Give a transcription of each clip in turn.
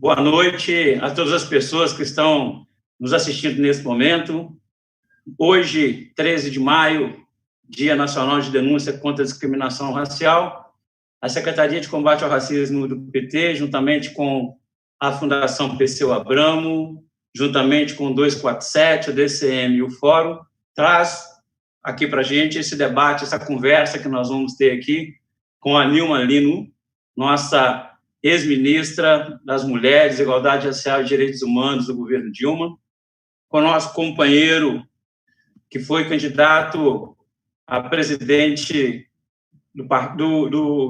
Boa noite a todas as pessoas que estão nos assistindo nesse momento. Hoje, 13 de maio, Dia Nacional de Denúncia contra a Discriminação Racial, a Secretaria de Combate ao Racismo do PT, juntamente com a Fundação Perseu Abramo, juntamente com o 247, o DCM e o Fórum, traz aqui para a gente esse debate, essa conversa que nós vamos ter aqui com a Nilma Lino, nossa ex-ministra das Mulheres, Igualdade Racial e Direitos Humanos do governo Dilma, com o nosso companheiro, que foi candidato a presidente do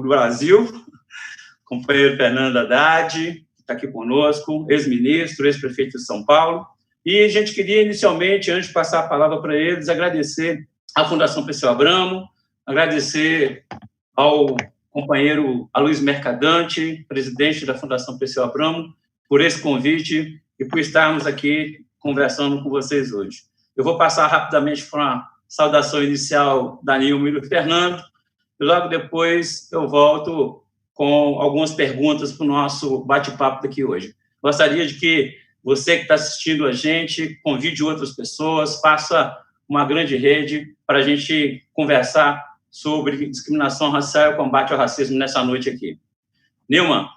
Brasil, companheiro Fernando Haddad, que está aqui conosco, ex-ministro, ex-prefeito de São Paulo. E a gente queria, inicialmente, antes de passar a palavra para eles, agradecer à Fundação Perseu Abramo, agradecer ao companheiro Aloysio Mercadante, presidente da Fundação Perseu Abramo, por esse convite e por estarmos aqui conversando com vocês hoje. Eu vou passar rapidamente para uma saudação inicial da Nilma e do Fernando, e logo depois eu volto com algumas perguntas para o nosso bate-papo daqui hoje. Gostaria de que você que está assistindo a gente convide outras pessoas, faça uma grande rede para a gente conversar sobre discriminação racial e combate ao racismo nessa noite aqui. Nilma.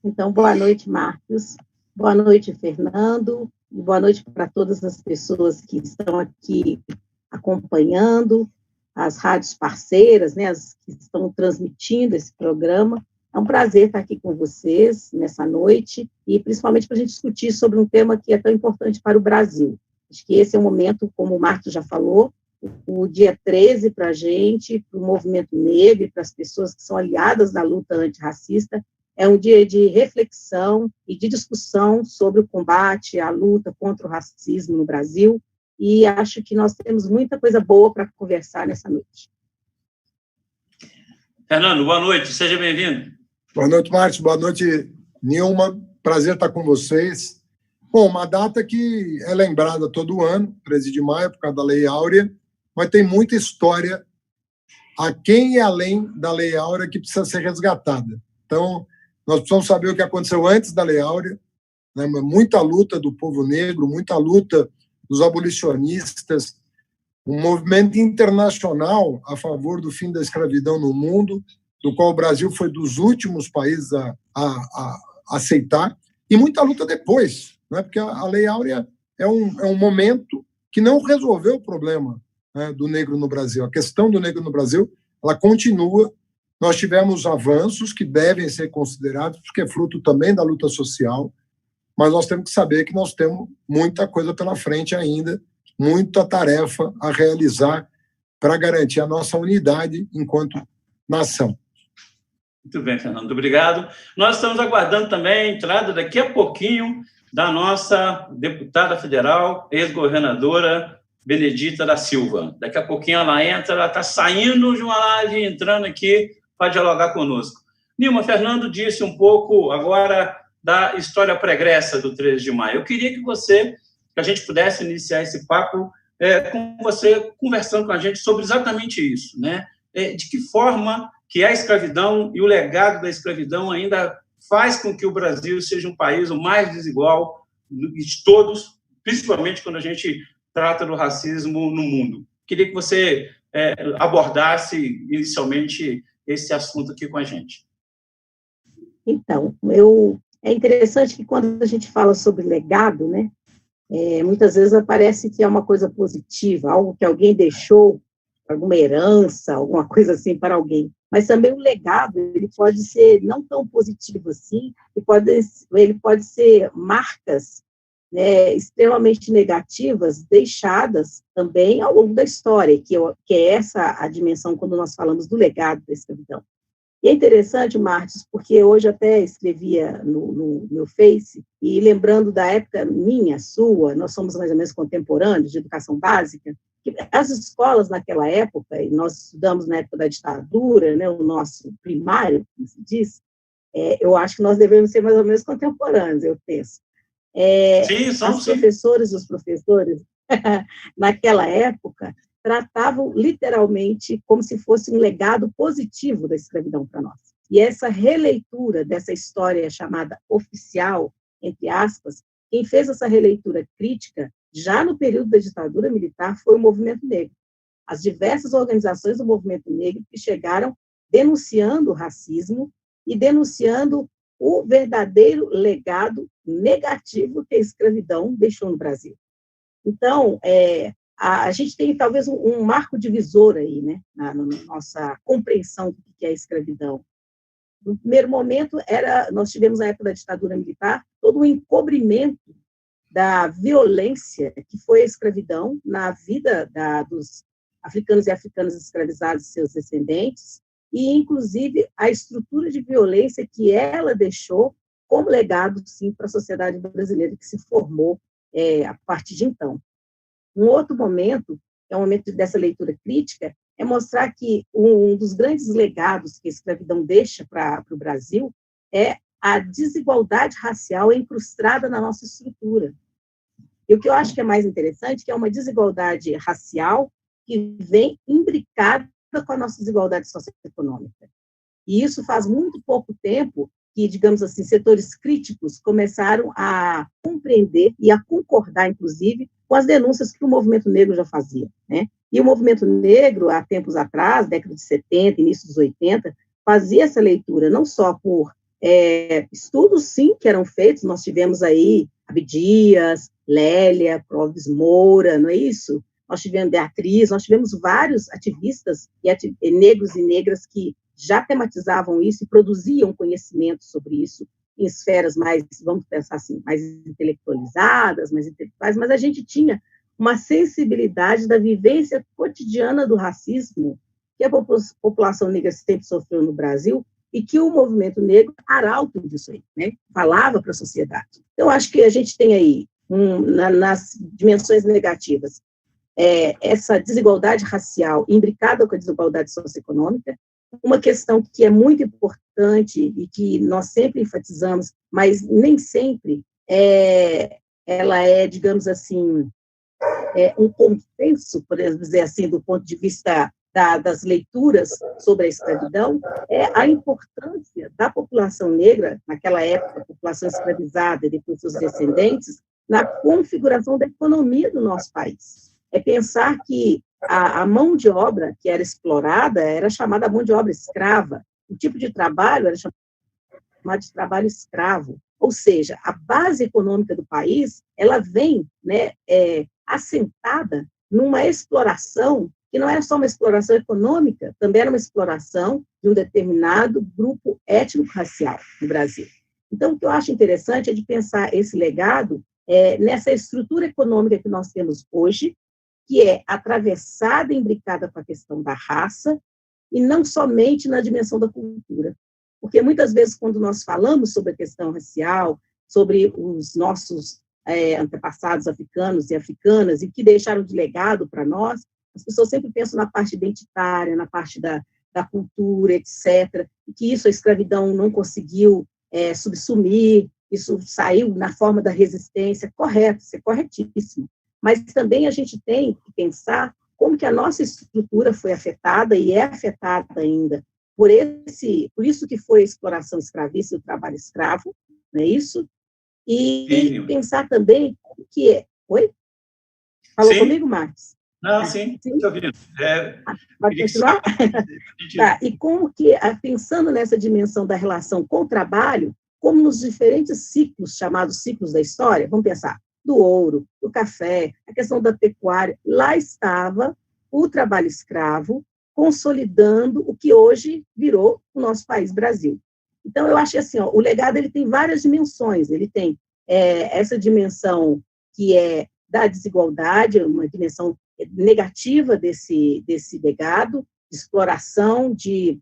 Então, boa noite, Marcos. Boa noite, Fernando. E boa noite para todas as pessoas que estão aqui acompanhando, as rádios parceiras, né, as que estão transmitindo esse programa. É um prazer estar aqui com vocês nessa noite e principalmente para a gente discutir sobre um tema que é tão importante para o Brasil. Acho que esse é o momento, como o Marcos já falou, o dia 13 para a gente, para o movimento negro, para as pessoas que são aliadas na luta antirracista, é um dia de reflexão e de discussão sobre o combate, a luta contra o racismo no Brasil, e acho que nós temos muita coisa boa para conversar nessa noite. Fernando, boa noite, seja bem-vindo. Boa noite, Marcos, boa noite, Nilma, prazer estar com vocês. Bom, uma data que é lembrada todo ano, 13 de maio, por causa da Lei Áurea, mas tem muita história aquém e além da Lei Áurea que precisa ser resgatada. Então, nós precisamos saber o que aconteceu antes da Lei Áurea, né? Muita luta do povo negro, muita luta dos abolicionistas, um movimento internacional a favor do fim da escravidão no mundo, do qual o Brasil foi dos últimos países a aceitar, e muita luta depois, né? Porque a Lei Áurea é um momento que não resolveu o problema, né, do negro no Brasil. A questão do negro no Brasil, ela continua. Nós tivemos avanços que devem ser considerados, porque é fruto também da luta social, mas nós temos que saber que nós temos muita coisa pela frente ainda, muita tarefa a realizar para garantir a nossa unidade enquanto nação. Muito bem, Fernando, obrigado. Nós estamos aguardando também a entrada daqui a pouquinho da nossa deputada federal, ex-governadora Benedita da Silva. Daqui a pouquinho ela entra, ela está saindo de uma live e entrando aqui para dialogar conosco. Nilma, Fernando disse um pouco agora da história pregressa do 13 de maio. Eu queria que a gente pudesse iniciar esse papo com você, conversando com a gente sobre exatamente isso, né? De que forma que a escravidão e o legado da escravidão ainda faz com que o Brasil seja um país o mais desigual de todos, principalmente quando a gente trata do racismo no mundo. Queria que você abordasse inicialmente esse assunto aqui com a gente. Então, é interessante que quando a gente fala sobre legado, né, muitas vezes parece que é uma coisa positiva, algo que alguém deixou, alguma herança, alguma coisa assim para alguém. Mas também o legado, ele pode ser não tão positivo assim, ele pode ser marcas, né, extremamente negativas, deixadas também ao longo da história, que é essa a dimensão quando nós falamos do legado da escravidão. E é interessante, Marcos, porque hoje até escrevia no meu Face, e lembrando da época minha, sua, nós somos mais ou menos contemporâneos de educação básica, que as escolas naquela época, e nós estudamos na época da ditadura, né, o nosso primário, como se diz, eu acho que nós devemos ser mais ou menos contemporâneos, eu penso. Sim, as professoras e os professores, naquela época, tratavam literalmente como se fosse um legado positivo da escravidão para nós. E essa releitura dessa história chamada oficial, entre aspas, quem fez essa releitura crítica, já no período da ditadura militar, foi o movimento negro. As diversas organizações do movimento negro que chegaram denunciando o racismo e denunciando o verdadeiro legado negativo que a escravidão deixou no Brasil. Então, a gente tem talvez um marco divisor aí, né, na nossa compreensão do que é a escravidão. No primeiro momento, nós tivemos, na época da ditadura militar, todo um encobrimento da violência que foi a escravidão na vida dos africanos e africanas escravizados e seus descendentes, e, inclusive, a estrutura de violência que ela deixou como legado, sim, para a sociedade brasileira que se formou a partir de então. Um outro momento, que é o momento dessa leitura crítica, é mostrar que um dos grandes legados que a escravidão deixa para o Brasil é a desigualdade racial incrustada na nossa estrutura. E o que eu acho que é mais interessante, que é uma desigualdade racial que vem imbricada com a nossa desigualdade socioeconômica. E isso faz muito pouco tempo que, digamos assim, setores críticos começaram a compreender e a concordar, inclusive, com as denúncias que o movimento negro já fazia, né? E o movimento negro, há tempos atrás, década de 70, início dos 80, fazia essa leitura, não só por estudos, sim, que eram feitos, nós tivemos aí Abdias, Lélia, Clóvis Moura, não é isso? Nós tivemos Beatriz, nós tivemos vários ativistas negros e negras que já tematizavam isso e produziam conhecimento sobre isso em esferas mais, vamos pensar assim, mais intelectualizadas, mais intelectuais, mas a gente tinha uma sensibilidade da vivência cotidiana do racismo que a população negra sempre sofreu no Brasil e que o movimento negro arauto disso aí, né? Falava para a sociedade. Então, acho que a gente tem aí, nas dimensões negativas, essa desigualdade racial imbricada com a desigualdade socioeconômica, uma questão que é muito importante e que nós sempre enfatizamos, mas nem sempre ela é, digamos assim, um consenso, por dizer assim, do ponto de vista das leituras sobre a escravidão, é a importância da população negra, naquela época, a população escravizada e depois seus descendentes, na configuração da economia do nosso país. É pensar que a mão de obra que era explorada era chamada mão de obra escrava, o tipo de trabalho era chamado de trabalho escravo, ou seja, a base econômica do país, ela vem, né, assentada numa exploração que não era só uma exploração econômica, também era uma exploração de um determinado grupo étnico-racial no Brasil. Então, o que eu acho interessante é de pensar esse legado nessa estrutura econômica que nós temos hoje, que é atravessada e imbricada com a questão da raça, e não somente na dimensão da cultura. Porque muitas vezes, quando nós falamos sobre a questão racial, sobre os nossos antepassados africanos e africanas, e que deixaram de legado para nós, as pessoas sempre pensam na parte identitária, na parte da cultura, etc., e que isso a escravidão não conseguiu subsumir, isso saiu na forma da resistência, correto, isso é corretíssimo. Mas também a gente tem que pensar como que a nossa estrutura foi afetada e é afetada ainda por isso que foi a exploração escravista e o trabalho escravo, não é isso? E pensar também o que é... Oi? Falou comigo, Marcos? Não, sim, estou ouvindo. Pode continuar? Tá, e como que, pensando nessa dimensão da relação com o trabalho, como nos diferentes ciclos, chamados ciclos da história, vamos pensar, do ouro, do café, a questão da pecuária, lá estava o trabalho escravo consolidando o que hoje virou o nosso país, Brasil. Então, eu acho que assim, o legado ele tem várias dimensões, ele tem essa dimensão que é da desigualdade, uma dimensão negativa desse legado, de exploração, de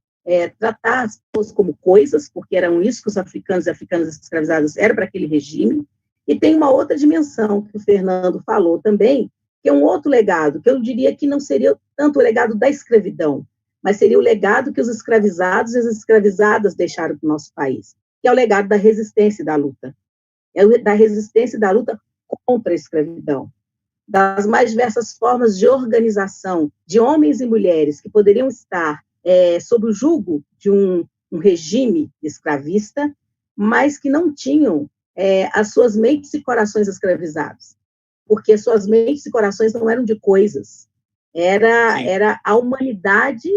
tratar as pessoas como coisas, porque eram isso que os africanos e africanas escravizadas eram para aquele regime. E tem uma outra dimensão que o Fernando falou também, que é um outro legado, que eu diria que não seria tanto o legado da escravidão, mas seria o legado que os escravizados e as escravizadas deixaram para o nosso país, que é o legado da resistência e da luta. Da resistência e da luta contra a escravidão, das mais diversas formas de organização de homens e mulheres que poderiam estar sob o jugo de um um regime escravista, mas que não tinham as suas mentes e corações escravizados, porque suas mentes e corações não eram de coisas, era a humanidade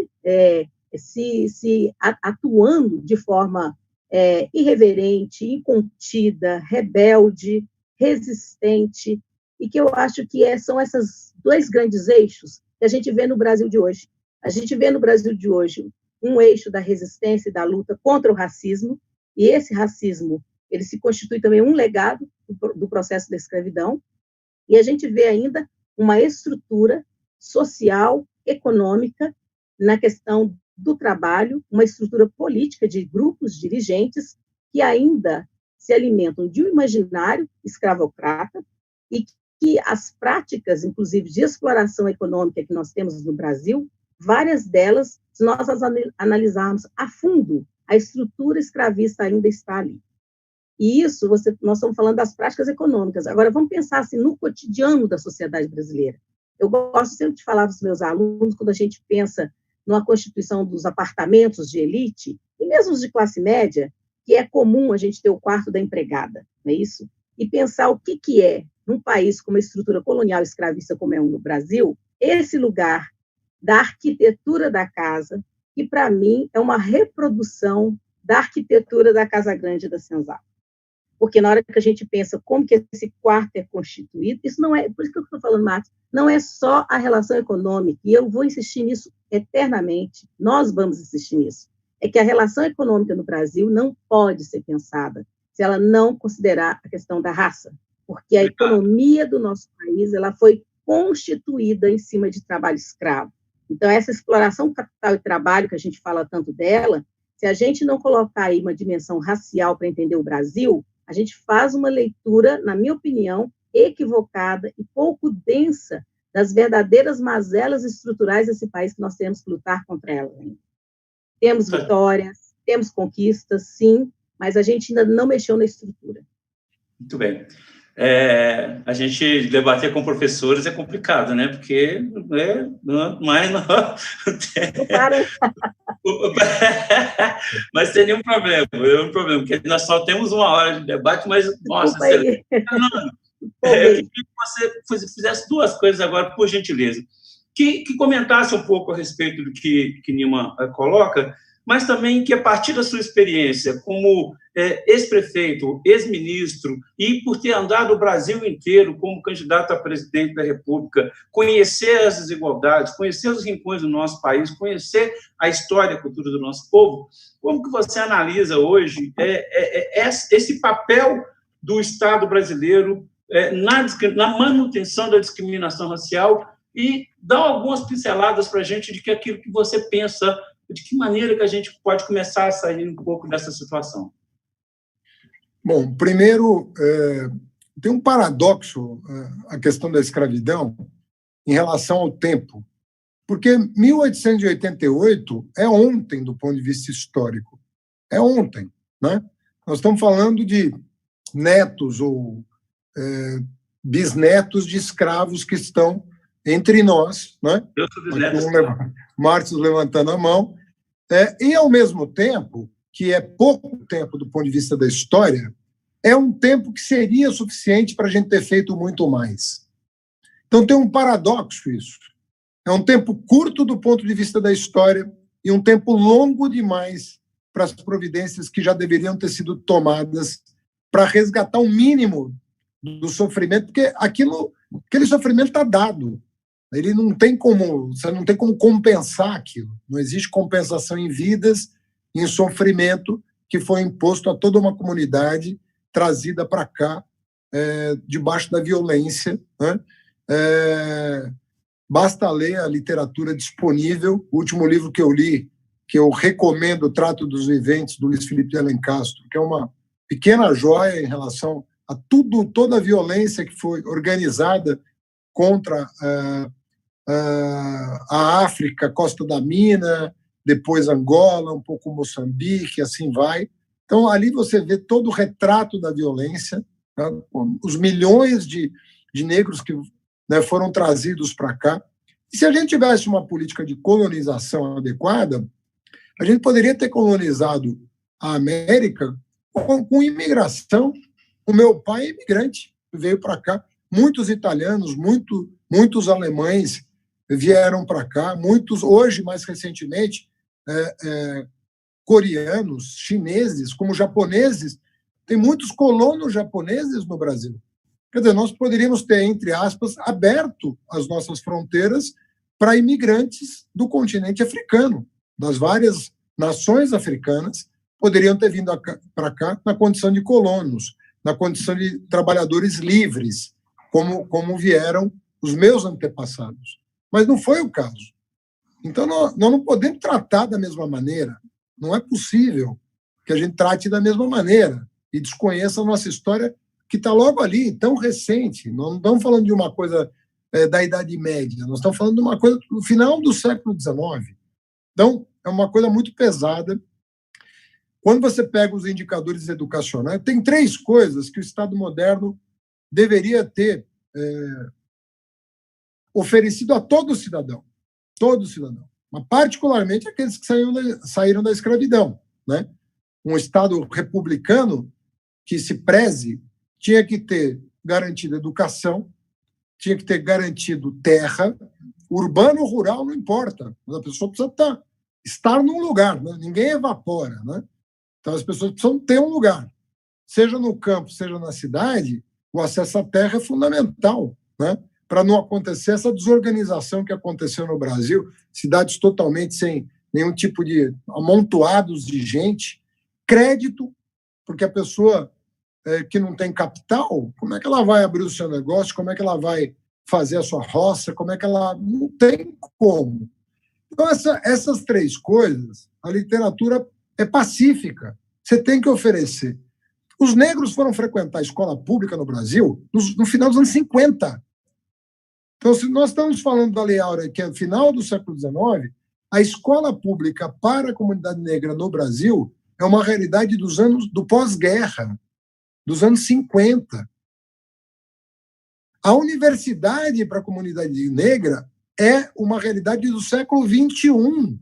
se atuando de forma irreverente, incontida, rebelde, resistente, e que eu acho que são esses dois grandes eixos que a gente vê no Brasil de hoje. A gente vê no Brasil de hoje um eixo da resistência e da luta contra o racismo, e esse racismo ele se constitui também um legado do processo da escravidão, e a gente vê ainda uma estrutura social, econômica, na questão do trabalho, uma estrutura política de grupos dirigentes que ainda se alimentam de um imaginário escravocrata e que as práticas, inclusive, de exploração econômica que nós temos no Brasil, várias delas, se nós as analisarmos a fundo, a estrutura escravista ainda está ali. E isso, nós estamos falando das práticas econômicas. Agora, vamos pensar assim, no cotidiano da sociedade brasileira. Eu gosto sempre de falar para os meus alunos, quando a gente pensa numa constituição dos apartamentos de elite, e mesmo os de classe média, que é comum a gente ter o quarto da empregada, não é isso? E pensar o que é, num país com uma estrutura colonial escravista como é no Brasil, esse lugar da arquitetura da casa, que, para mim, é uma reprodução da arquitetura da Casa Grande da Senzala. Porque na hora que a gente pensa como que esse quarto é constituído, isso não é, por isso que eu estou falando, Marcos, não é só a relação econômica, e eu vou insistir nisso eternamente, nós vamos insistir nisso, é que a relação econômica no Brasil não pode ser pensada se ela não considerar a questão da raça, porque a economia do nosso país ela foi constituída em cima de trabalho escravo. Então, essa exploração capital e trabalho, que a gente fala tanto dela, se a gente não colocar aí uma dimensão racial para entender o Brasil, a gente faz uma leitura, na minha opinião, equivocada e pouco densa das verdadeiras mazelas estruturais desse país que nós temos que lutar contra elas. Temos vitórias, temos conquistas, sim, mas a gente ainda não mexeu na estrutura. Muito bem. A gente debater com professores é complicado, né? Porque mas tem nenhum problema, porque nós só temos 1 hora de debate, mas, nossa, eu queria que você fizesse 2 coisas agora, por gentileza. Que comentasse um pouco a respeito do que Nilma coloca, mas também que, a partir da sua experiência como ex-prefeito, ex-ministro, e por ter andado o Brasil inteiro como candidato a presidente da República, conhecer as desigualdades, conhecer os rincões do nosso país, conhecer a história e a cultura do nosso povo, como que você analisa hoje esse papel do Estado brasileiro na manutenção da discriminação racial e dá algumas pinceladas para a gente de que aquilo que você pensa, de que maneira que a gente pode começar a sair um pouco dessa situação? Bom, primeiro, tem um paradoxo a questão da escravidão em relação ao tempo, porque 1888 é ontem do ponto de vista histórico, é ontem, né? Nós estamos falando de netos ou bisnetos de escravos que estão entre nós, né? Márcio levantando a mão, e, ao mesmo tempo, que é pouco tempo do ponto de vista da história, é um tempo que seria suficiente para a gente ter feito muito mais. Então, tem um paradoxo isso. É um tempo curto do ponto de vista da história e um tempo longo demais para as providências que já deveriam ter sido tomadas para resgatar o mínimo do sofrimento, porque aquele sofrimento está dado. Ele não tem como, você não tem como compensar aquilo. Não existe compensação em vidas, em sofrimento que foi imposto a toda uma comunidade trazida para cá, debaixo da violência, né? Basta ler a literatura disponível. O último livro que eu li, que eu recomendo, O Trato dos Viventes, do Luiz Felipe de Alencastro, que é uma pequena joia em relação a toda a violência que foi organizada contra a África, Costa da Mina, depois Angola, um pouco Moçambique, assim vai. Então, ali você vê todo o retrato da violência, né? Os milhões de negros que, né, foram trazidos para cá. E se a gente tivesse uma política de colonização adequada, A gente poderia ter colonizado a América com imigração. O meu pai é imigrante, veio para cá. Muitos italianos, muitos alemães vieram para cá. Muitos, hoje, mais recentemente, coreanos, chineses, como japoneses. Tem muitos colonos japoneses no Brasil. Quer dizer, nós poderíamos ter, entre aspas, aberto as nossas fronteiras para imigrantes do continente africano, das várias nações africanas, poderiam ter vindo para cá na condição de colonos, na condição de trabalhadores livres, como vieram os meus antepassados. Mas não foi o caso. Então, nós não podemos tratar da mesma maneira. Não é possível que a gente trate da mesma maneira e desconheça a nossa história, que está logo ali, tão recente. Nós não estamos falando de uma coisa da Idade Média, nós estamos falando de uma coisa do final do século XIX. Então, é uma coisa muito pesada. Quando você pega os indicadores educacionais, tem 3 coisas que o Estado moderno deveria ter oferecido a todo cidadão, mas particularmente aqueles que saíram da escravidão, né? Um Estado republicano que se preze tinha que ter garantido educação, tinha que ter garantido terra, urbano ou rural, não importa, mas a pessoa precisa estar num lugar, né? Ninguém evapora, né? Então as pessoas precisam ter um lugar, seja no campo, seja na cidade. O acesso à terra é fundamental, né? Para não acontecer essa desorganização que aconteceu no Brasil, cidades totalmente sem nenhum tipo de amontoados de gente, crédito, porque a pessoa que não tem capital, como é que ela vai abrir o seu negócio, como é que ela vai fazer a sua roça, como é que ela... Não tem como. Então, essas 3 coisas, a literatura é pacífica, você tem que oferecer. Os negros foram frequentar a escola pública no Brasil no final dos anos 50. Então, se nós estamos falando da Lei Áurea, que é no final do século XIX, a escola pública para a comunidade negra no Brasil é uma realidade do pós-guerra, dos anos 50. A universidade para a comunidade negra é uma realidade do século XXI.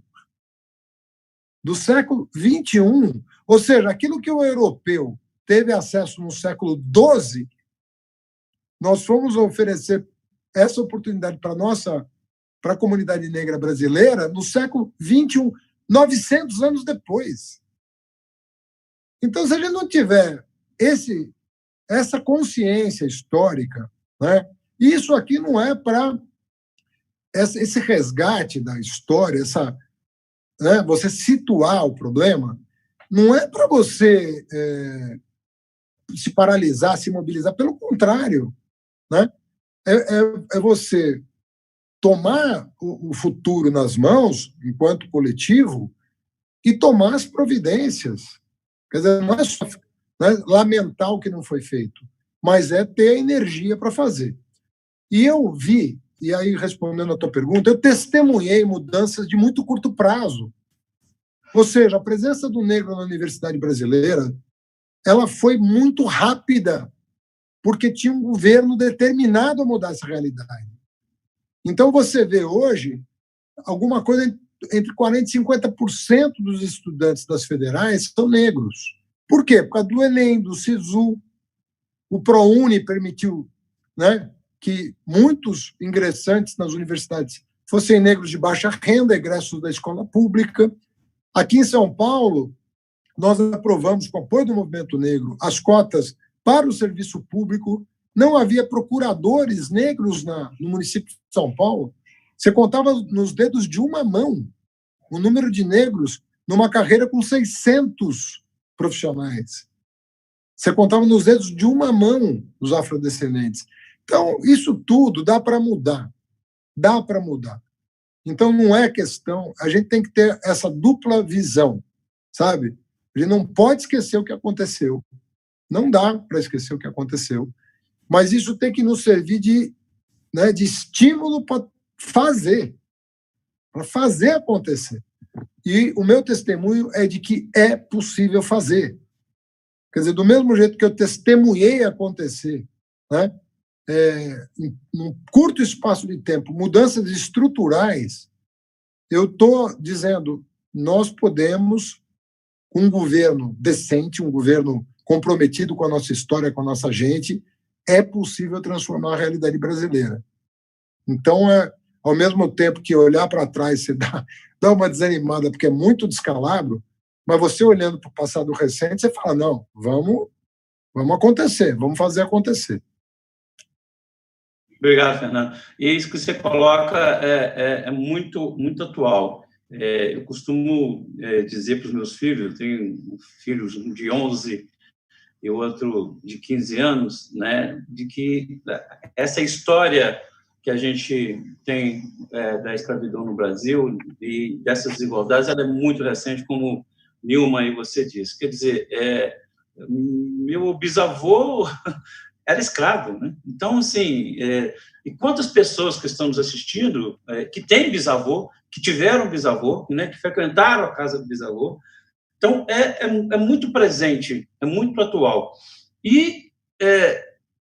Do século XXI. Ou seja, aquilo que o europeu teve acesso no século XII, nós fomos oferecer essa oportunidade para a comunidade negra brasileira no século XXI, 900 anos depois. Então, se a gente não tiver essa consciência histórica, né, isso aqui não é para esse resgate da história, né, você situar o problema, não é para você se paralisar, se mobilizar, pelo contrário, né? É você tomar o futuro nas mãos, enquanto coletivo, e tomar as providências. Quer dizer, não é só lamentar o que não foi feito, mas é ter a energia para fazer. E eu vi, e aí respondendo a tua pergunta, eu testemunhei mudanças de muito curto prazo. Ou seja, a presença do negro na universidade brasileira, ela foi muito rápida, porque tinha um governo determinado a mudar essa realidade. Então, você vê hoje alguma coisa entre 40% e 50% dos estudantes das federais são negros. Por quê? Por causa do Enem, do SISU. O ProUni permitiu, né, que muitos ingressantes nas universidades fossem negros de baixa renda, egressos da escola pública. Aqui em São Paulo, nós aprovamos, com o apoio do Movimento Negro, as cotas para o serviço público. Não havia procuradores negros no município de São Paulo. Você contava nos dedos de uma mão o número de negros numa carreira com 600 profissionais. Você contava nos dedos de uma mão os afrodescendentes. Então, isso tudo dá para mudar. Dá para mudar. Então, não é questão... A gente tem que ter essa dupla visão, sabe? A gente não pode esquecer o que aconteceu. Não dá para esquecer o que aconteceu. Mas isso tem que nos servir de estímulo para fazer acontecer. E o meu testemunho é de que é possível fazer. Quer dizer, do mesmo jeito que eu testemunhei acontecer, né, num curto espaço de tempo, mudanças estruturais, eu estou dizendo, nós podemos, com um governo decente, um governo comprometido com a nossa história, com a nossa gente, é possível transformar a realidade brasileira. Então, ao mesmo tempo que olhar para trás você dá uma desanimada, porque é muito descalabro, mas você olhando para o passado recente, você fala, não, vamos acontecer, vamos fazer acontecer. Obrigado, Fernando. E isso que você coloca é muito, muito atual. Eu costumo dizer para os meus filhos, eu tenho filhos de 11 e outro de 15 anos, né, de que essa história que a gente tem da escravidão no Brasil e dessas desigualdades, ela é muito recente, como Nilma e você disse. Quer dizer, meu bisavô era escravo, né? Então, assim, e quantas pessoas que estão nos assistindo que têm bisavô, que tiveram bisavô, né, que frequentaram a casa do bisavô. Então, é muito presente, é muito atual. E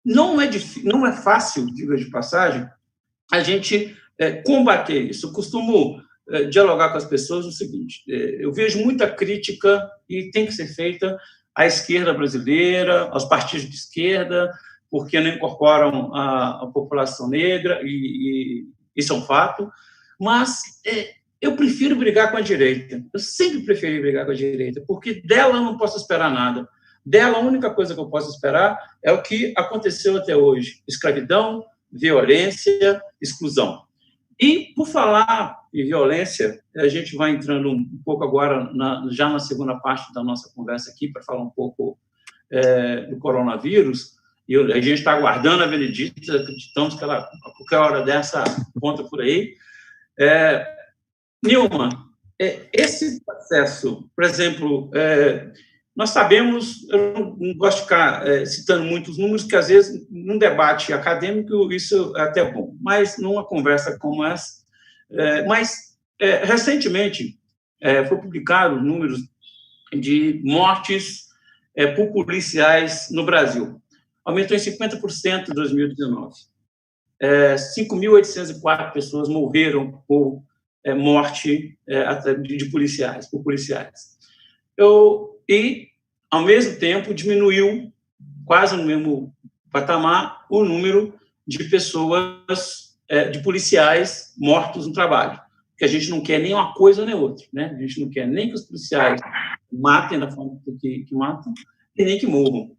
não é fácil, diga de passagem, a gente combater isso. Eu costumo dialogar com as pessoas o seguinte, eu vejo muita crítica, e tem que ser feita, à esquerda brasileira, aos partidos de esquerda, porque não incorporam a população negra, e isso é um fato, mas eu prefiro brigar com a direita. Eu sempre preferi brigar com a direita, porque dela eu não posso esperar nada. Dela, a única coisa que eu posso esperar é o que aconteceu até hoje: escravidão, violência, exclusão. E, por falar em violência, a gente vai entrando um pouco agora, já na segunda parte da nossa conversa aqui, para falar um pouco do coronavírus, e a gente está aguardando a Benedita, acreditamos que ela, a qualquer hora dessa, conta por aí. Nilma, esse processo, por exemplo, nós sabemos, eu não gosto de ficar citando muitos números, que às vezes, num debate acadêmico, isso é até bom, mas numa conversa como essa, recentemente, foi publicado números de mortes por policiais no Brasil. Aumentou em 50% em 2019. 5.804 pessoas morreram por morte de policiais, por policiais. E, ao mesmo tempo, diminuiu, quase no mesmo patamar, o número de pessoas, de policiais mortos no trabalho. Porque a gente não quer nem uma coisa nem outra, né? A gente não quer nem que os policiais matem da forma que matam, e nem que morram.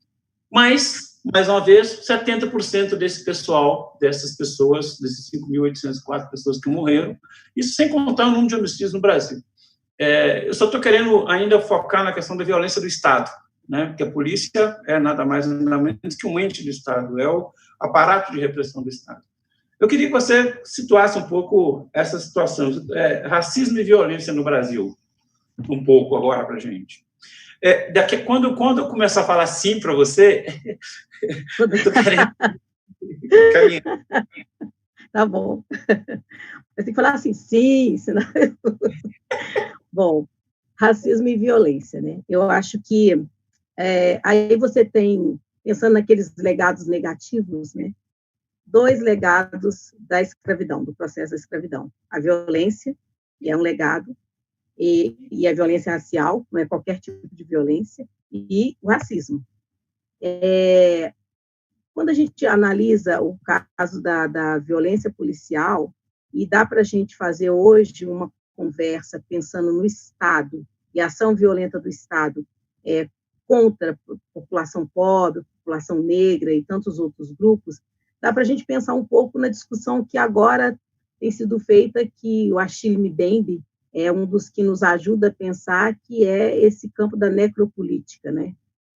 Mas, mais uma vez, 70% desse pessoal, dessas pessoas, desses 5.804 pessoas que morreram, isso sem contar o número de homicídios no Brasil. Eu só estou querendo ainda focar na questão da violência do Estado, né? Porque a polícia é nada mais nada menos que um ente do Estado, é o aparato de repressão do Estado. Eu queria que você situasse um pouco essa situação, racismo e violência no Brasil, um pouco agora para a gente. Quando eu começar a falar sim para você, eu estou querendo caminhar. Tá bom. Eu tenho que falar assim, sim, senão... Bom, racismo e violência, né? Eu acho que aí você tem, pensando naqueles legados negativos, né? 2 legados da escravidão, do processo da escravidão. A violência, que é um legado, e a violência racial, não é qualquer tipo de violência, e o racismo. Quando a gente analisa o caso da violência policial, e dá para a gente fazer hoje uma conversa pensando no Estado, e a ação violenta do Estado contra a população pobre, população negra e tantos outros grupos, dá para a gente pensar um pouco na discussão que agora tem sido feita, que o Achille Mbembe é um dos que nos ajuda a pensar, que é esse campo da necropolítica, né?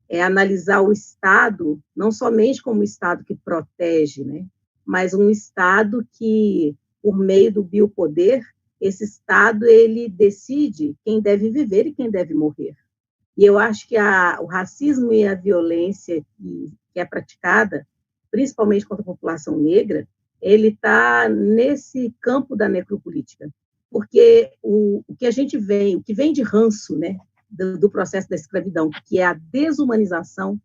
É analisar o Estado, não somente como um Estado que protege, né? Mas um Estado que, por meio do biopoder, esse Estado, ele decide quem deve viver e quem deve morrer. E eu acho que o racismo e a violência que é praticada, principalmente contra a população negra, ele está nesse campo da necropolítica. Porque o que vem de ranço, né, do processo da escravidão, que é a desumanização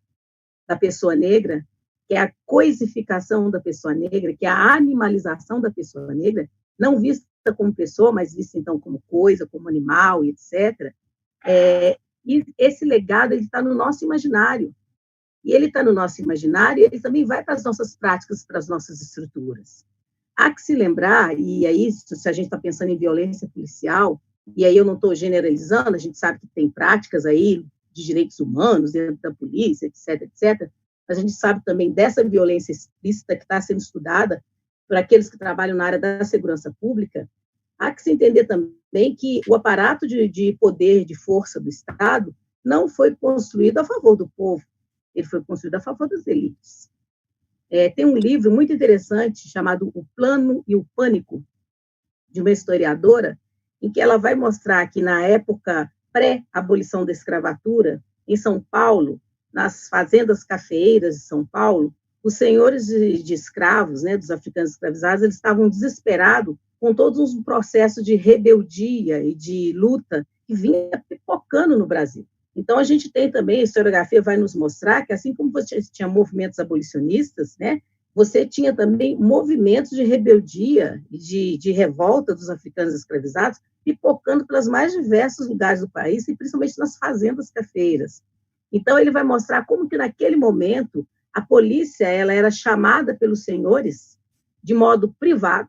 da pessoa negra, que é a coisificação da pessoa negra, que é a animalização da pessoa negra, não vista como pessoa, mas vista, então, como coisa, como animal, etc. E esse legado está no nosso imaginário. E ele está no nosso imaginário e ele também vai para as nossas práticas, para as nossas estruturas. Há que se lembrar, e aí, se a gente está pensando em violência policial, e aí eu não estou generalizando, a gente sabe que tem práticas aí de direitos humanos dentro da polícia, etc., etc., mas a gente sabe também dessa violência explícita que está sendo estudada por aqueles que trabalham na área da segurança pública. Há que se entender também que o aparato de poder, de força do Estado, não foi construído a favor do povo, ele foi construído a favor das elites. Tem um livro muito interessante chamado O Plano e o Pânico, de uma historiadora, em que ela vai mostrar que na época pré-abolição da escravatura, em São Paulo, nas fazendas cafeeiras de São Paulo, os senhores de escravos, né, dos africanos escravizados, eles estavam desesperados com todos um processo de rebeldia e de luta que vinha pipocando no Brasil. Então, a gente tem também, a historiografia vai nos mostrar que, assim como você tinha movimentos abolicionistas, né, você tinha também movimentos de rebeldia e de revolta dos africanos escravizados pipocando pelos mais diversos lugares do país, e principalmente nas fazendas cafeeiras. Então, ele vai mostrar como que, naquele momento, a polícia ela era chamada pelos senhores de modo privado,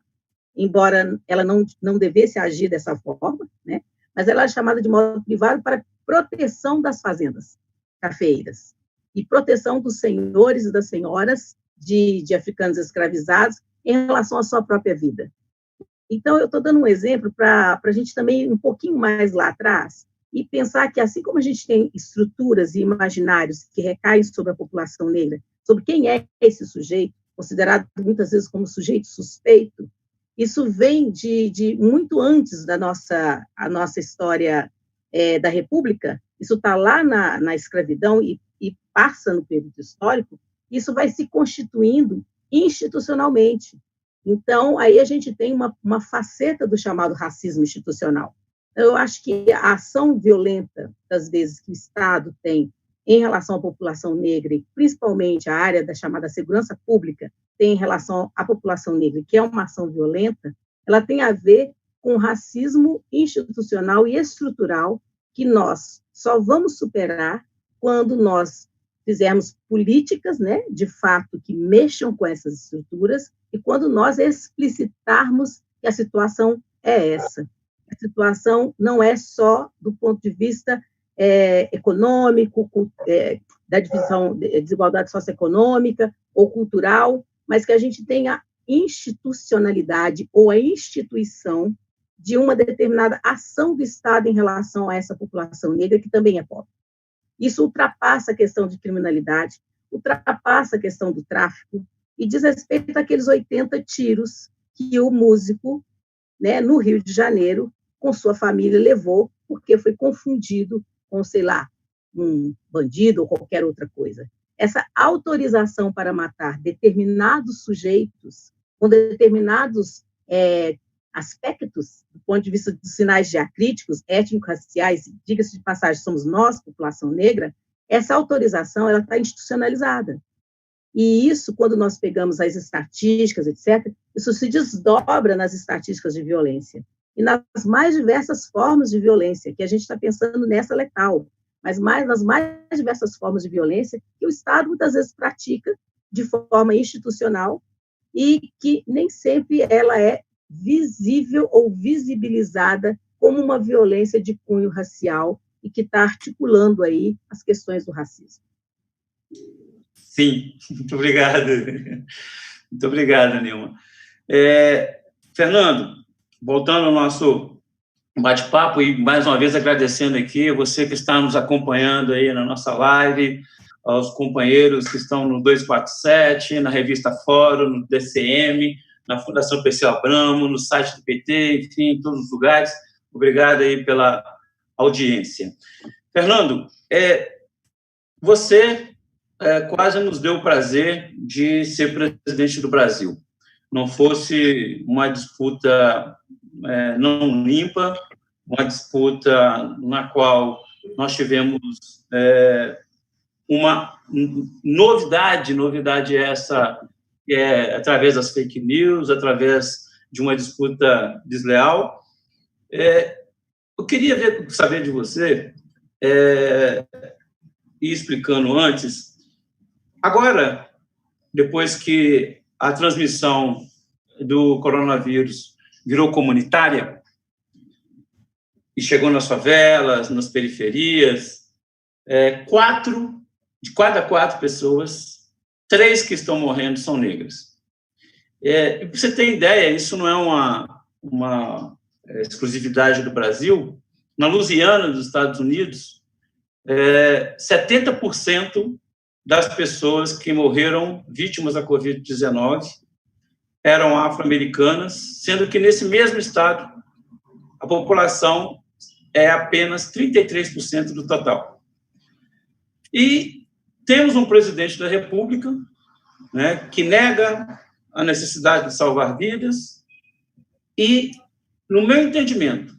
embora ela não devesse agir dessa forma, né, mas ela era chamada de modo privado para proteção das fazendas cafeeiras e proteção dos senhores e das senhoras de africanos escravizados em relação à sua própria vida. Então, eu estou dando um exemplo para a gente também ir um pouquinho mais lá atrás e pensar que, assim como a gente tem estruturas e imaginários que recaem sobre a população negra, sobre quem é esse sujeito, considerado muitas vezes como sujeito suspeito, isso vem de muito antes da nossa história da República, isso está lá na escravidão e passa no período histórico, isso vai se constituindo institucionalmente. Então, aí a gente tem uma faceta do chamado racismo institucional. Eu acho que a ação violenta, das vezes, que o Estado tem em relação à população negra, e principalmente a área da chamada segurança pública, tem em relação à população negra, que é uma ação violenta, ela tem a ver com o racismo institucional e estrutural que nós só vamos superar quando nós fizermos políticas, né, de fato, que mexam com essas estruturas, e quando nós explicitarmos que a situação é essa. A situação não é só do ponto de vista econômico, da divisão de desigualdade socioeconômica ou cultural, mas que a gente tenha institucionalidade ou a instituição de uma determinada ação do Estado em relação a essa população negra, que também é pobre. Isso ultrapassa a questão de criminalidade, ultrapassa a questão do tráfico e diz respeito àqueles 80 tiros que o músico, né, no Rio de Janeiro, com sua família, levou porque foi confundido com, sei lá, um bandido ou qualquer outra coisa. Essa autorização para matar determinados sujeitos com determinados aspectos, do ponto de vista dos sinais diacríticos, étnico-raciais, diga-se de passagem, somos nós, população negra, essa autorização ela está institucionalizada. E isso, quando nós pegamos as estatísticas, etc., isso se desdobra nas estatísticas de violência e nas mais diversas formas de violência, que a gente está pensando nessa letal, mas nas mais diversas formas de violência que o Estado, muitas vezes, pratica de forma institucional e que nem sempre ela é visível ou visibilizada como uma violência de cunho racial e que está articulando aí as questões do racismo. Sim, muito obrigado. Muito obrigado, Nilma. Fernando, voltando ao nosso bate-papo e, mais uma vez, agradecendo aqui você que está nos acompanhando aí na nossa live, aos companheiros que estão no 247, na revista Fórum, no DCM, na Fundação PC Abramo, no site do PT, enfim, em todos os lugares. Obrigado aí pela audiência. Fernando, você quase nos deu o prazer de ser presidente do Brasil. Não fosse uma disputa não limpa, uma disputa na qual nós tivemos uma novidade essa, através das fake news, através de uma disputa desleal. Eu queria saber de você, e explicando antes, agora, depois que a transmissão do coronavírus virou comunitária e chegou nas favelas, nas periferias, de cada 4 pessoas, 3 que estão morrendo são negras. Pra você ter ideia, isso não é uma exclusividade do Brasil. Na Louisiana, dos Estados Unidos, 70% das pessoas que morreram vítimas da Covid-19 eram afro-americanas, sendo que nesse mesmo estado a população é apenas 33% do total. E temos um presidente da República, né, que nega a necessidade de salvar vidas e, no meu entendimento,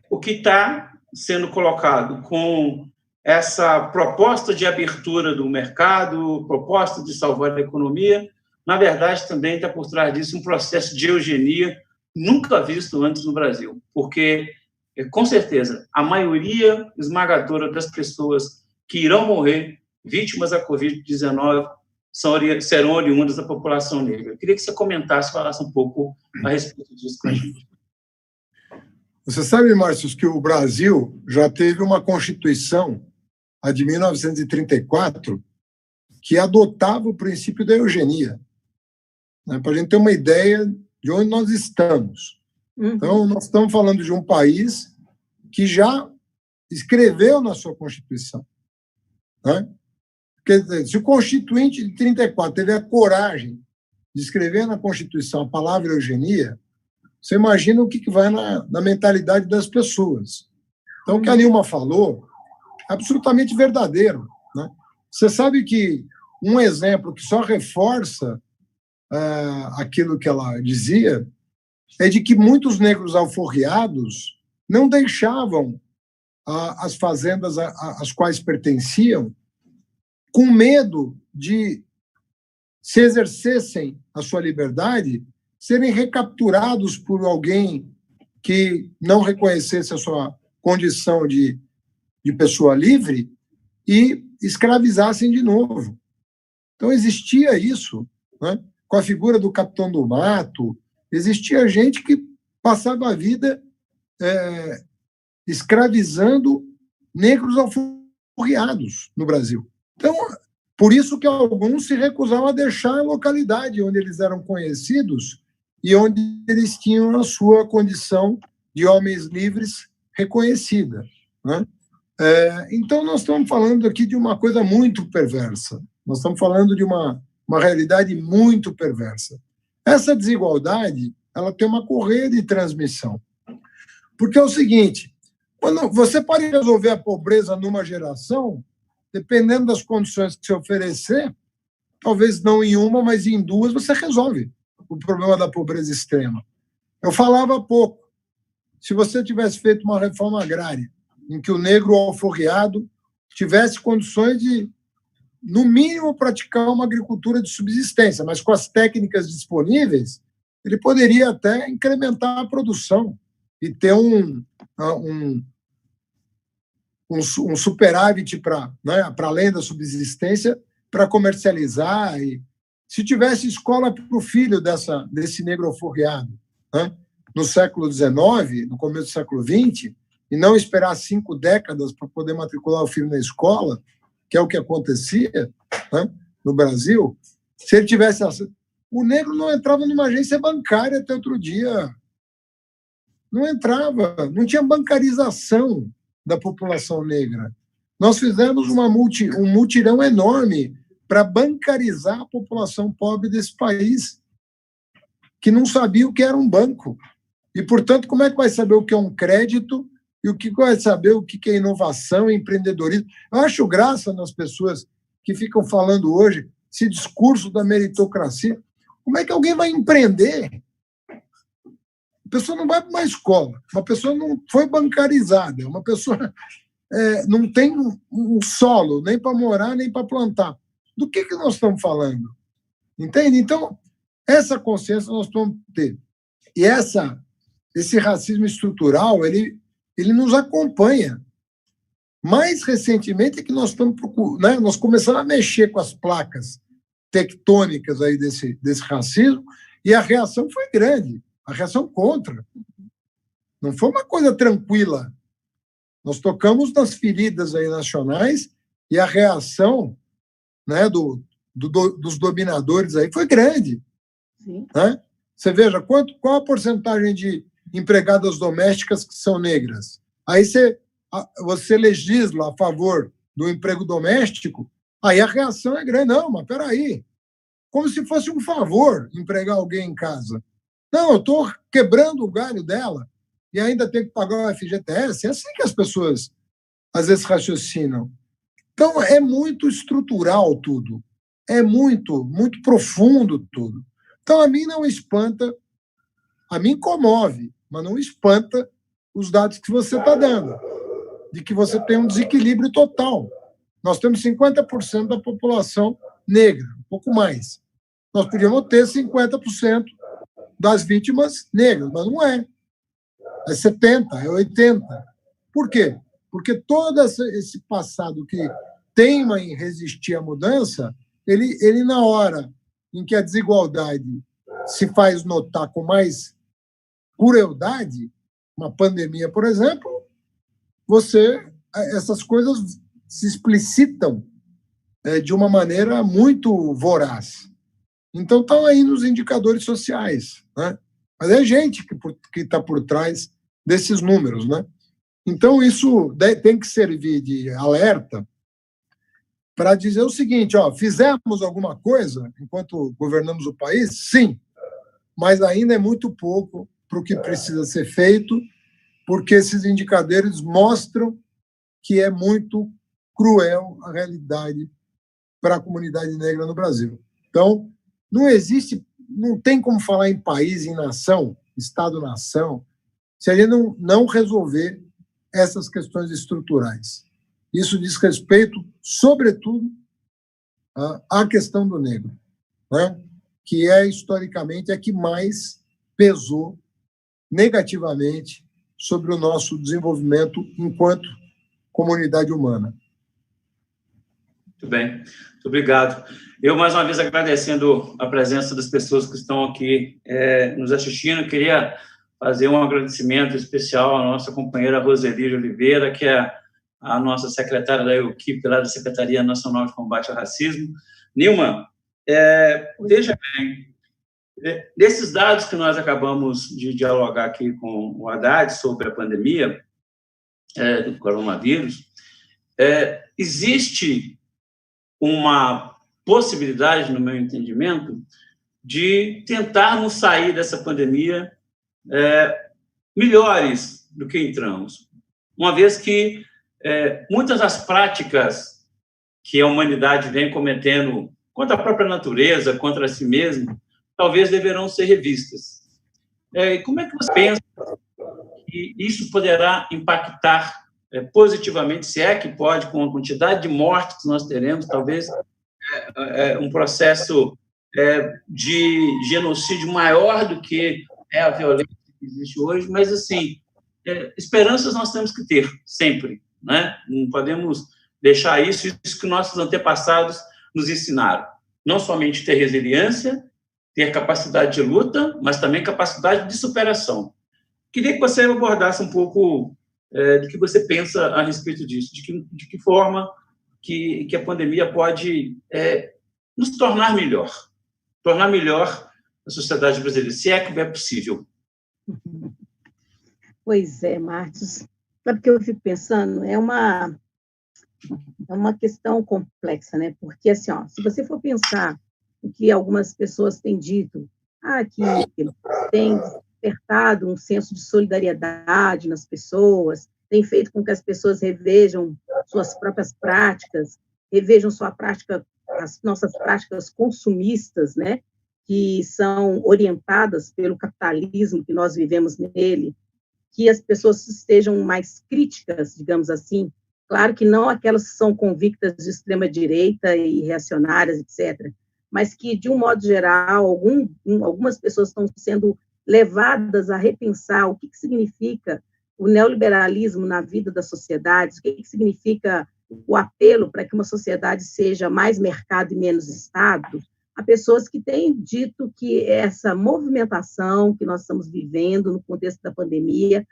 o que está sendo colocado com essa proposta de abertura do mercado, proposta de salvar a economia, na verdade, também está por trás disso um processo de eugenia nunca visto antes no Brasil, porque, com certeza, a maioria esmagadora das pessoas que irão morrer vítimas da Covid-19 serão oriundas da população negra. Eu queria que você comentasse, falasse um pouco a respeito disso com a gente. Você sabe, Márcio, que o Brasil já teve uma Constituição, a de 1934, que adotava o princípio da eugenia, né, para a gente ter uma ideia de onde nós estamos. Então, nós estamos falando de um país que já escreveu na sua Constituição, né? Quer dizer, se o Constituinte de 34 teve a coragem de escrever na Constituição a palavra eugenia, você imagina o que vai na mentalidade das pessoas. Então, o que a Nilma falou é absolutamente verdadeiro, né? Você sabe que um exemplo que só reforça aquilo que ela dizia é de que muitos negros alforriados não deixavam as fazendas às quais pertenciam, com medo de, se exercessem a sua liberdade, serem recapturados por alguém que não reconhecesse a sua condição de pessoa livre e escravizassem de novo. Então, existia isso, né? Com a figura do Capitão do Mato, existia gente que passava a vida escravizando negros alforriados no Brasil. Então, por isso que alguns se recusavam a deixar a localidade onde eles eram conhecidos e onde eles tinham a sua condição de homens livres reconhecida, né? Então, nós estamos falando aqui de uma coisa muito perversa. Nós estamos falando de uma realidade muito perversa. Essa desigualdade, ela tem uma correia de transmissão. Porque é o seguinte, quando você pode resolver a pobreza numa geração, dependendo das condições que você oferecer, talvez não em uma, mas em 2, você resolve o problema da pobreza extrema. Eu falava há pouco, se você tivesse feito uma reforma agrária, em que o negro alforriado tivesse condições de, no mínimo, praticar uma agricultura de subsistência, mas com as técnicas disponíveis, ele poderia até incrementar a produção e ter um superávit para, né, além da subsistência, para comercializar. E, se tivesse escola para o filho desse negro alforriado, né, no século XIX, no começo do século XX, e não esperar 5 décadas para poder matricular o filho na escola, que é o que acontecia, né, no Brasil, se ele tivesse... O negro não entrava numa agência bancária até outro dia. Não entrava, não tinha bancarização da população negra. Nós fizemos um mutirão enorme para bancarizar a população pobre desse país, que não sabia o que era um banco. E, portanto, como é que vai saber o que é um crédito e o que vai saber o que é inovação e empreendedorismo? Eu acho graça nas pessoas que ficam falando hoje esse discurso da meritocracia. Como é que alguém vai empreender? A pessoa não vai para uma escola, uma pessoa não foi bancarizada, uma pessoa não tem um solo nem para morar, nem para plantar. Do que nós estamos falando? Entende? Então, Essa consciência nós vamos ter. E esse racismo estrutural, ele nos acompanha. Mais recentemente é que nós estamos procurando, né? Nós começamos a mexer com as placas tectônicas aí desse racismo, e a reação foi grande, a reação contra. Não foi uma coisa tranquila. Nós tocamos nas feridas aí nacionais e a reação, né, dos dominadores aí foi grande. Sim. Né? Você veja, qual a porcentagem de empregadas domésticas que são negras? Aí você legisla a favor do emprego doméstico, aí a reação é grande. Não, mas peraí, como se fosse um favor empregar alguém em casa. Não, eu estou quebrando o galho dela e ainda tenho que pagar o FGTS. É assim que as pessoas, às vezes, raciocinam. Então, é muito estrutural tudo. É muito, muito profundo tudo. Então, a mim não espanta, a mim comove, mas não espanta os dados que você está dando, de que você tem um desequilíbrio total. Nós temos 50% da população negra, um pouco mais. Nós podíamos ter 50% das vítimas negras, mas não é. É 70%, é 80%. Por quê? Porque todo esse passado que teima em resistir à mudança, ele na hora em que a desigualdade se faz notar com mais crueldade, uma pandemia, por exemplo, essas coisas se explicitam de uma maneira muito voraz. Então, estão aí nos indicadores sociais, né? Mas é gente que está por trás desses números, né? Então, isso tem que servir de alerta para dizer o seguinte, fizemos alguma coisa enquanto governamos o país? Sim, mas ainda é muito pouco para o que precisa ser feito, porque esses indicadores mostram que é muito cruel a realidade para a comunidade negra no Brasil. Então, não tem como falar em país, em nação, Estado-nação, se a gente não resolver essas questões estruturais. Isso diz respeito, sobretudo, à questão do negro, né? Que historicamente, a que mais pesou negativamente sobre o nosso desenvolvimento enquanto comunidade humana. Muito bem, muito obrigado. Eu, mais uma vez, agradecendo a presença das pessoas que estão aqui nos assistindo, queria fazer um agradecimento especial à nossa companheira Roseli de Oliveira, que é a nossa secretária da equipe lá da Secretaria Nacional de Combate ao Racismo. Nilma, veja bem, desses dados que nós acabamos de dialogar aqui com o Haddad sobre a pandemia do coronavírus, existe uma possibilidade, no meu entendimento, de tentarmos sair dessa pandemia melhores do que entramos, uma vez que muitas das práticas que a humanidade vem cometendo contra a própria natureza, contra si mesma, talvez deverão ser revistas. Como é que você pensa que isso poderá impactar positivamente, se é que pode, com a quantidade de mortes que nós teremos, talvez um processo de genocídio maior do que a violência que existe hoje, mas, assim, esperanças nós temos que ter, sempre, né? Não podemos deixar isso que nossos antepassados nos ensinaram. Não somente ter resiliência, ter capacidade de luta, mas também capacidade de superação. Queria que você abordasse um pouco do que você pensa a respeito disso, de que forma que a pandemia pode nos tornar melhor a sociedade brasileira, se é que é possível. Pois é, Marcos. Sabe o que eu fico pensando? É uma questão complexa, né? Porque, assim, se você for pensar o que algumas pessoas têm dito, que tem despertado um senso de solidariedade nas pessoas, tem feito com que as pessoas revejam suas próprias práticas, revejam as nossas práticas consumistas, né? Que são orientadas pelo capitalismo que nós vivemos nele, que as pessoas estejam mais críticas, digamos assim. Claro que não aquelas que são convictas de extrema-direita e reacionárias, etc., mas que, de um modo geral, algumas pessoas estão sendo levadas a repensar o que significa o neoliberalismo na vida das sociedades, o que significa o apelo para que uma sociedade seja mais mercado e menos Estado. Há pessoas que têm dito que essa movimentação que nós estamos vivendo no contexto da pandemia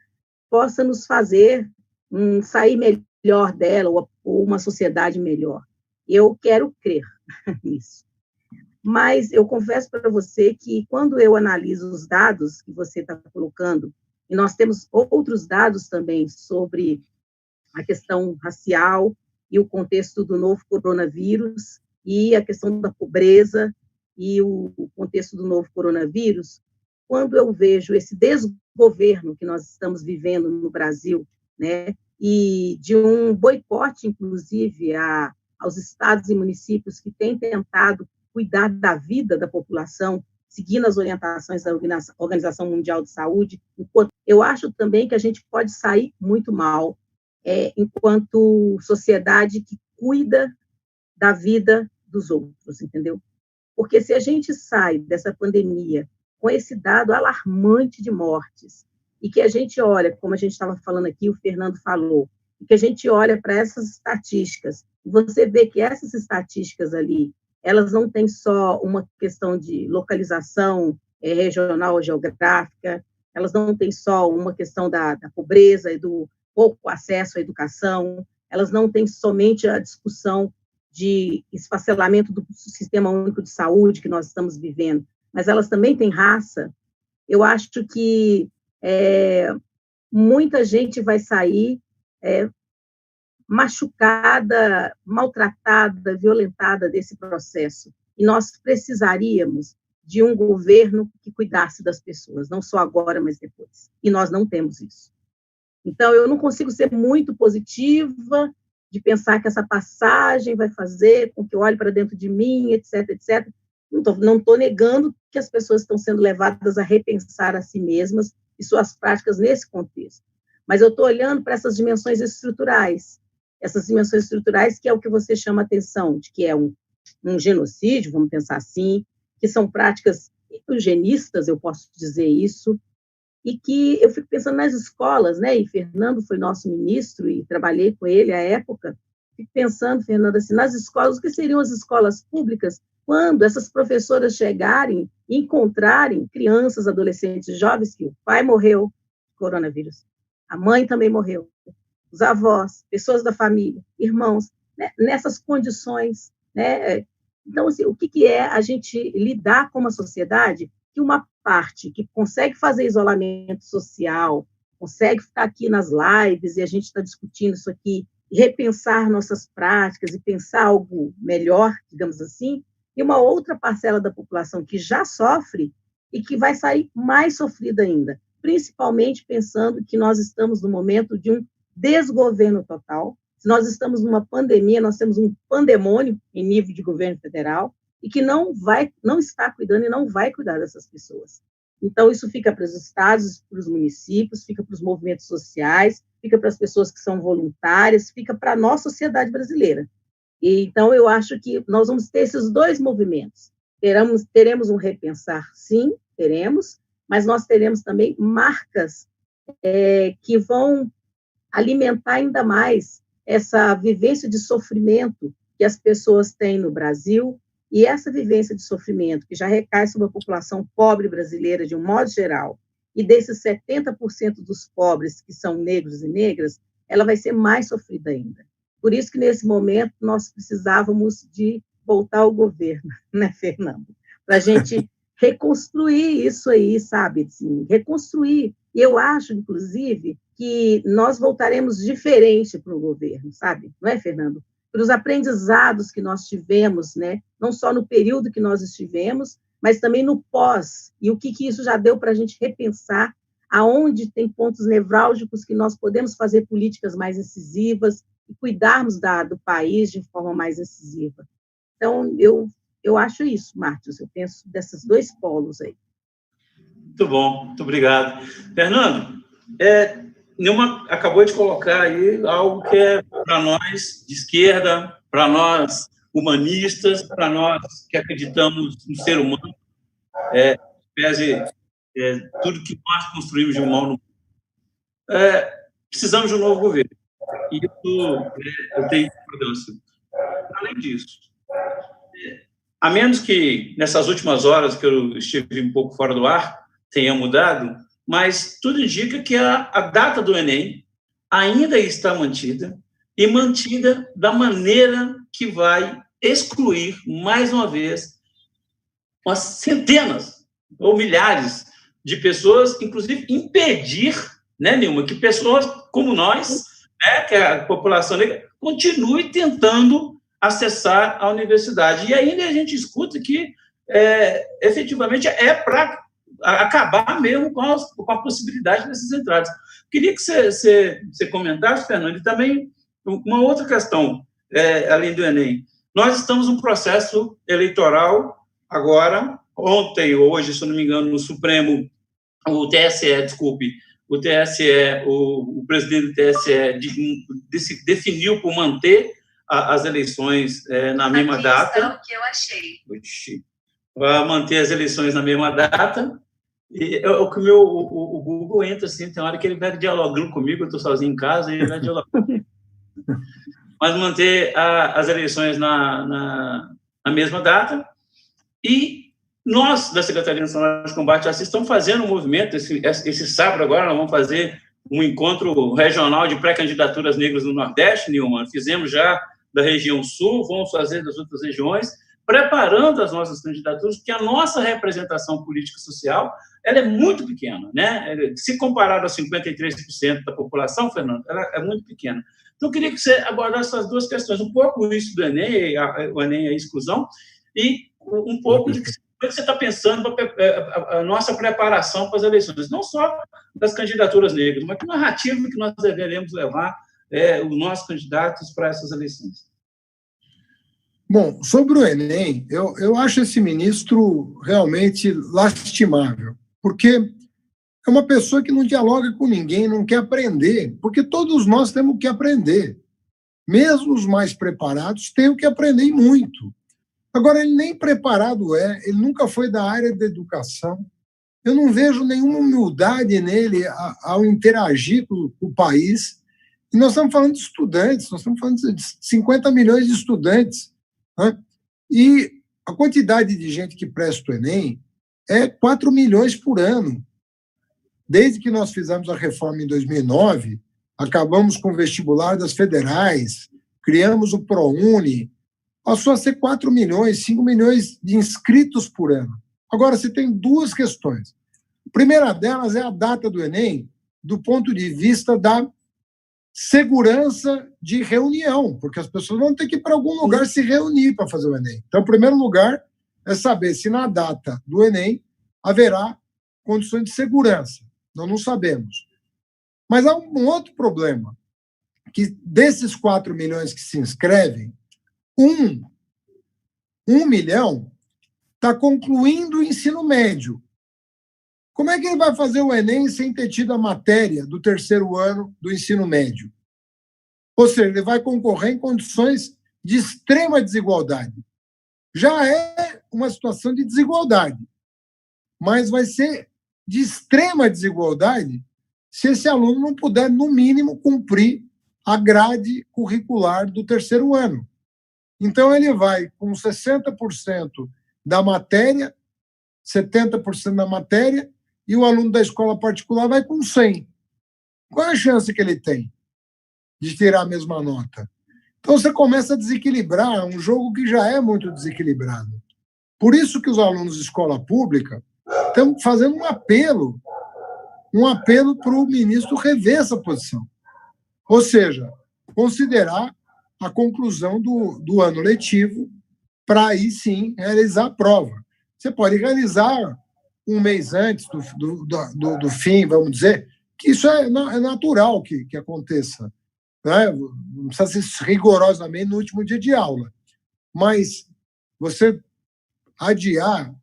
possa nos fazer sair melhor dela, ou uma sociedade melhor. Eu quero crer nisso. Mas eu confesso para você que, quando eu analiso os dados que você está colocando, e nós temos outros dados também sobre a questão racial e o contexto do novo coronavírus, e a questão da pobreza e o contexto do novo coronavírus, quando eu vejo esse desgoverno que nós estamos vivendo no Brasil, né, e de um boicote, inclusive, aos estados e municípios que têm tentado cuidar da vida da população, seguindo as orientações da Organização Mundial de Saúde, eu acho também que a gente pode sair muito mal, enquanto sociedade que cuida da vida dos outros, entendeu? Porque se a gente sai dessa pandemia com esse dado alarmante de mortes, e que a gente olha, como a gente estava falando aqui, o Fernando falou, e que a gente olha para essas estatísticas, e você vê que essas estatísticas ali, elas não têm só uma questão de localização regional ou geográfica, elas não têm só uma questão da pobreza e do pouco acesso à educação, elas não têm somente a discussão de esfacelamento do Sistema Único de Saúde que nós estamos vivendo, mas elas também têm raça. Eu acho que muita gente vai sair machucada, maltratada, violentada desse processo, e nós precisaríamos de um governo que cuidasse das pessoas, não só agora, mas depois, e nós não temos isso. Então, eu não consigo ser muito positiva de pensar que essa passagem vai fazer com que eu olhe para dentro de mim, etc, etc. Não estou negando que as pessoas estão sendo levadas a repensar a si mesmas e suas práticas nesse contexto. Mas eu estou olhando para essas dimensões estruturais que é o que você chama a atenção, de que é um genocídio, vamos pensar assim, que são práticas eugenistas, eu posso dizer isso, e que eu fico pensando nas escolas, né, e Fernando foi nosso ministro, e trabalhei com ele à época, fico pensando, Fernando, assim, nas escolas, o que seriam as escolas públicas quando essas professoras chegarem e encontrarem crianças, adolescentes, jovens, que o pai morreu de coronavírus, a mãe também morreu, os avós, pessoas da família, irmãos, né, nessas condições, né? Então, assim, o que é a gente lidar com uma sociedade que uma parte que consegue fazer isolamento social, consegue ficar aqui nas lives, e a gente está discutindo isso aqui, e repensar nossas práticas, e pensar algo melhor, digamos assim, e uma outra parcela da população que já sofre e que vai sair mais sofrida ainda, principalmente pensando que nós estamos no momento de um desgoverno total. Se nós estamos numa pandemia, nós temos um pandemônio em nível de governo federal e que não está cuidando e não vai cuidar dessas pessoas. Então, isso fica para os estados, para os municípios, fica para os movimentos sociais, fica para as pessoas que são voluntárias, fica para a nossa sociedade brasileira. E, então, eu acho que nós vamos ter esses dois movimentos. Teremos um repensar, sim, teremos, mas nós teremos também marcas que vão alimentar ainda mais essa vivência de sofrimento que as pessoas têm no Brasil, e essa vivência de sofrimento que já recai sobre a população pobre brasileira de um modo geral, e desses 70% dos pobres que são negros e negras, ela vai ser mais sofrida ainda. Por isso que, nesse momento, nós precisávamos de voltar ao governo, né, Fernando? Para a gente reconstruir isso aí, sabe? Assim, reconstruir. E eu acho, inclusive, que nós voltaremos diferente para o governo, sabe? Não é, Fernando? Pelos aprendizados que nós tivemos, né? Não só no período que nós estivemos, mas também no pós, e o que isso já deu para a gente repensar aonde tem pontos nevrálgicos que nós podemos fazer políticas mais incisivas e cuidarmos do país de forma mais incisiva. Então, eu acho isso, Márcio, eu penso desses dois polos aí. Muito bom, muito obrigado. Fernando, Nilma acabou de colocar aí algo que é para nós de esquerda, para nós humanistas, para nós que acreditamos no ser humano, pese tudo que nós construímos de mal no mundo. Precisamos de um novo governo. E isso eu tenho importância. Além disso, a menos que nessas últimas horas que eu estive um pouco fora do ar tenha mudado, mas tudo indica que a data do Enem ainda está mantida, e mantida da maneira que vai excluir, mais uma vez, umas centenas ou milhares de pessoas, inclusive impedir, né, Nilma, que pessoas como nós, né, que a população negra, continue tentando acessar a universidade. E ainda a gente escuta que, efetivamente, para acabar mesmo com a possibilidade dessas entradas. Queria que você comentasse, Fernando, e também uma outra questão, além do Enem. Nós estamos num processo eleitoral agora, ontem, hoje, se eu não me engano, no Supremo, o presidente do TSE definiu por manter as eleições na mesma data. Que eu achei. Para manter as eleições na mesma data. E o Google entra assim, tem hora que ele vai dialogando comigo, eu estou sozinho em casa, e ele vai dialogando. Mas manter as eleições na mesma data. E nós, da Secretaria Nacional de Combate ao Racismo, estamos fazendo um movimento. Esse sábado agora nós vamos fazer um encontro regional de pré-candidaturas negras no Nordeste, Nilma. Fizemos já da região Sul, vamos fazer das outras regiões, preparando as nossas candidaturas, porque a nossa representação política e social ela é muito pequena, né? Se comparado a 53% da população, Fernando, ela é muito pequena. Então, eu queria que você abordasse essas duas questões, um pouco isso do Enem, o Enem e a exclusão, e um pouco de como você está pensando a nossa preparação para as eleições, não só das candidaturas negras, mas que narrativa que nós deveremos levar os nossos candidatos para essas eleições. Bom, sobre o Enem, eu acho esse ministro realmente lastimável, porque é uma pessoa que não dialoga com ninguém, não quer aprender, porque todos nós temos que aprender. Mesmo os mais preparados têm que aprender muito. Agora, ele nem preparado ele nunca foi da área da educação. Eu não vejo nenhuma humildade nele ao interagir com o país. E nós estamos falando de estudantes, nós estamos falando de 50 milhões de estudantes. Né? E a quantidade de gente que presta o Enem é 4 milhões por ano. Desde que nós fizemos a reforma em 2009, acabamos com o vestibular das federais, criamos o ProUni, passou a ser 4 milhões, 5 milhões de inscritos por ano. Agora, você tem duas questões. A primeira delas é a data do Enem, do ponto de vista da segurança de reunião, porque as pessoas vão ter que ir para algum lugar se reunir para fazer o Enem. Então, o primeiro lugar é saber se na data do Enem haverá condições de segurança. Nós não sabemos. Mas há um outro problema, que desses 4 milhões que se inscrevem, 1 milhão está concluindo o ensino médio. Como é que ele vai fazer o Enem sem ter tido a matéria do terceiro ano do ensino médio? Ou seja, ele vai concorrer em condições de extrema desigualdade. Já é uma situação de desigualdade, mas vai ser de extrema desigualdade se esse aluno não puder, no mínimo, cumprir a grade curricular do terceiro ano. Então, ele vai com 60% da matéria, 70% da matéria, e o aluno da escola particular vai com 100%. Qual é a chance que ele tem de tirar a mesma nota? Então, você começa a desequilibrar um jogo que já é muito desequilibrado. Por isso que os alunos de escola pública estão fazendo um apelo para o ministro rever essa posição. Ou seja, considerar a conclusão do ano letivo para aí sim realizar a prova. Você pode realizar um mês antes do fim, vamos dizer, que isso é natural que aconteça. Né? Não precisa ser rigorosamente no último dia de aula. Mas você adiar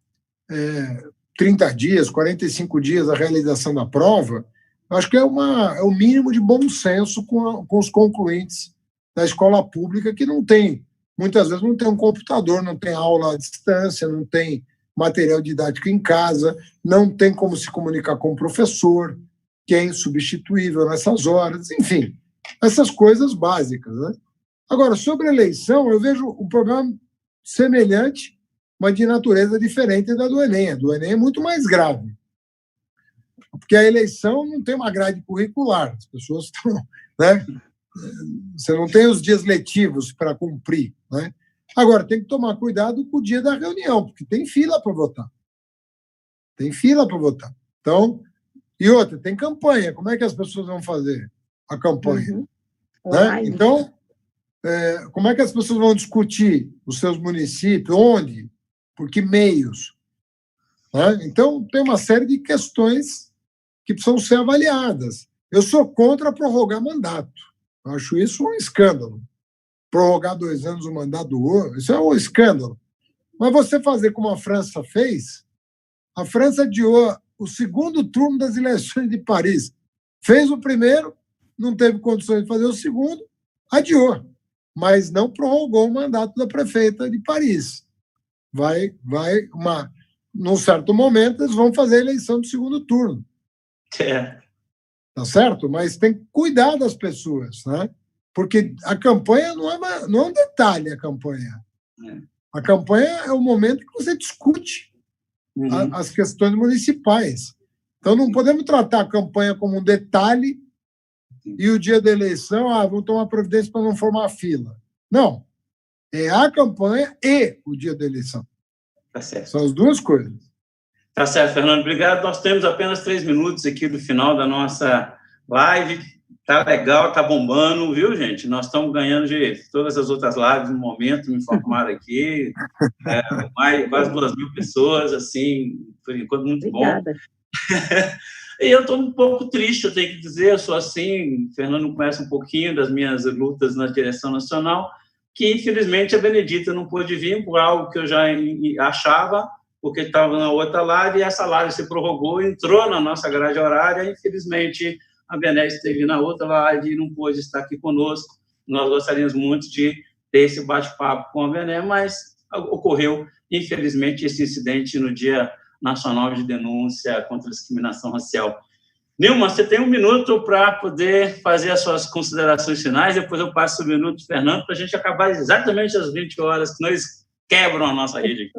30 dias, 45 dias a realização da prova, acho que é o mínimo de bom senso com os concluintes da escola pública, que não tem muitas vezes não tem um computador, não tem aula à distância, não tem material didático em casa, não tem como se comunicar com o professor, que é insubstituível nessas horas, enfim, essas coisas básicas, né? Agora, sobre a eleição, eu vejo um problema semelhante, mas de natureza diferente da do Enem. A do Enem é muito mais grave, porque a eleição não tem uma grade curricular, as pessoas estão, né? Você não tem os dias letivos para cumprir, né? Agora, tem que tomar cuidado com o dia da reunião, porque tem fila para votar. Tem fila para votar. Então, e outra, tem campanha. Como é que as pessoas vão fazer a campanha? Uhum. Né? Então, como é que as pessoas vão discutir os seus municípios? Onde? Por que meios? Né? Então, tem uma série de questões que precisam ser avaliadas. Eu sou contra prorrogar mandato. Eu acho isso um escândalo. Prorrogar 2 anos o mandato do outro, isso é um escândalo. Mas você fazer como a França fez, a França adiou o segundo turno das eleições de Paris. Fez o primeiro, não teve condições de fazer o segundo, adiou. Mas não prorrogou o mandato da prefeita de Paris. Num certo momento, eles vão fazer a eleição do segundo turno. Tá certo? Mas tem que cuidar das pessoas, né? Porque a campanha não é um detalhe, a campanha. A campanha é o momento que você discute as questões municipais. Então, não podemos tratar a campanha como um detalhe e o dia da eleição, vamos tomar providência para não formar fila. Não. É a campanha e o dia da eleição. Tá certo. São as duas coisas. Tá certo, Fernando. Obrigado. Nós temos apenas 3 minutos aqui do final da nossa live. Tá legal, tá bombando, viu, gente? Nós estamos ganhando de todas as outras lives no momento, me informaram aqui. Quase 2.000 pessoas, assim, por enquanto, muito Obrigada. Bom. E eu estou um pouco triste, eu tenho que dizer, eu sou assim, o Fernando conhece um pouquinho das minhas lutas na direção nacional, que, infelizmente, a Benedita não pôde vir por algo que eu já achava, porque estava na outra live, e essa live se prorrogou, entrou na nossa grade horária, infelizmente, a Bené esteve na outra live e não pôde estar aqui conosco. Nós gostaríamos muito de ter esse bate-papo com a Bené, mas ocorreu, infelizmente, esse incidente no Dia Nacional de Denúncia contra a Discriminação Racial. Nilma, você tem 1 minuto para poder fazer as suas considerações finais, depois eu passo o minuto de Fernando, para a gente acabar exatamente às 20 horas, que nós quebram a nossa rede.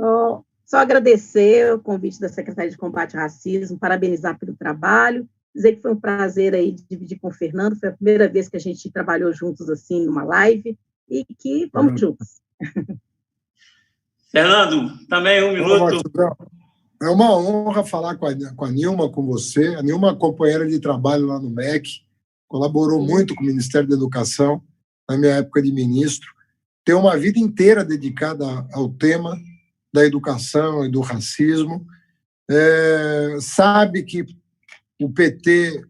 Só agradecer o convite da Secretaria de Combate ao Racismo, parabenizar pelo trabalho, dizer que foi um prazer aí dividir com o Fernando, foi a primeira vez que a gente trabalhou juntos assim numa live, e que vamos juntos. Fernando, também 1 minuto. É uma honra falar com a Nilma, com você. A Nilma é companheira de trabalho lá no MEC, colaborou muito com o Ministério da Educação, na minha época de ministro. Tem uma vida inteira dedicada ao tema da educação e do racismo. Sabe que o PT,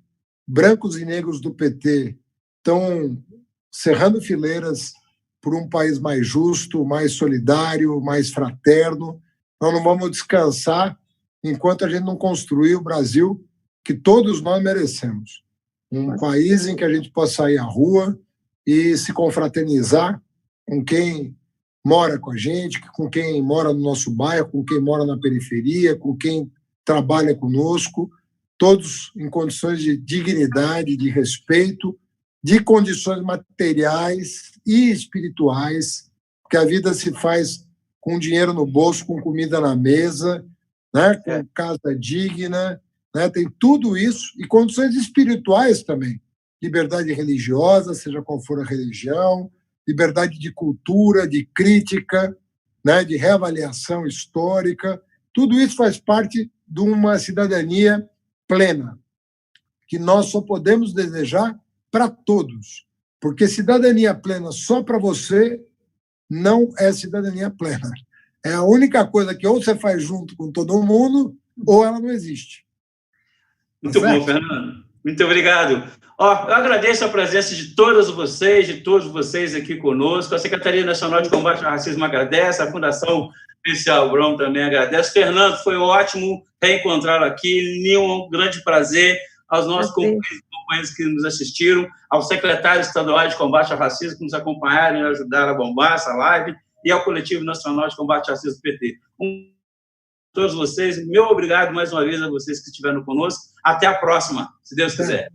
brancos e negros do PT, estão cerrando fileiras por um país mais justo, mais solidário, mais fraterno. Nós não vamos descansar enquanto a gente não construir o Brasil que todos nós merecemos. Um país em que a gente possa sair à rua e se confraternizar com quem mora com a gente, com quem mora no nosso bairro, com quem mora na periferia, com quem trabalha conosco, todos em condições de dignidade, de respeito, de condições materiais e espirituais, porque a vida se faz com dinheiro no bolso, com comida na mesa, né? Com casa digna, né? Tem tudo isso, e condições espirituais também, liberdade religiosa, seja qual for a religião, liberdade de cultura, de crítica, né? De reavaliação histórica, tudo isso faz parte de uma cidadania plena, que nós só podemos desejar para todos, porque cidadania plena só para você não é cidadania plena. É a única coisa que ou você faz junto com todo mundo, ou ela não existe. Muito bom, Fernando. Muito obrigado. Eu agradeço a presença de todos vocês aqui conosco. A Secretaria Nacional de Combate ao Racismo agradece, a Fundação Priscila Abrão também agradece. Fernando, foi ótimo reencontrá-lo aqui. Um grande prazer. aos nossos companheiros que nos assistiram, aos secretários estaduais de combate ao racismo que nos acompanharam e ajudaram a bombar essa live, e ao Coletivo Nacional de Combate ao Racismo PT. Todos vocês, meu obrigado mais uma vez a vocês que estiveram conosco. Até a próxima, se Deus quiser.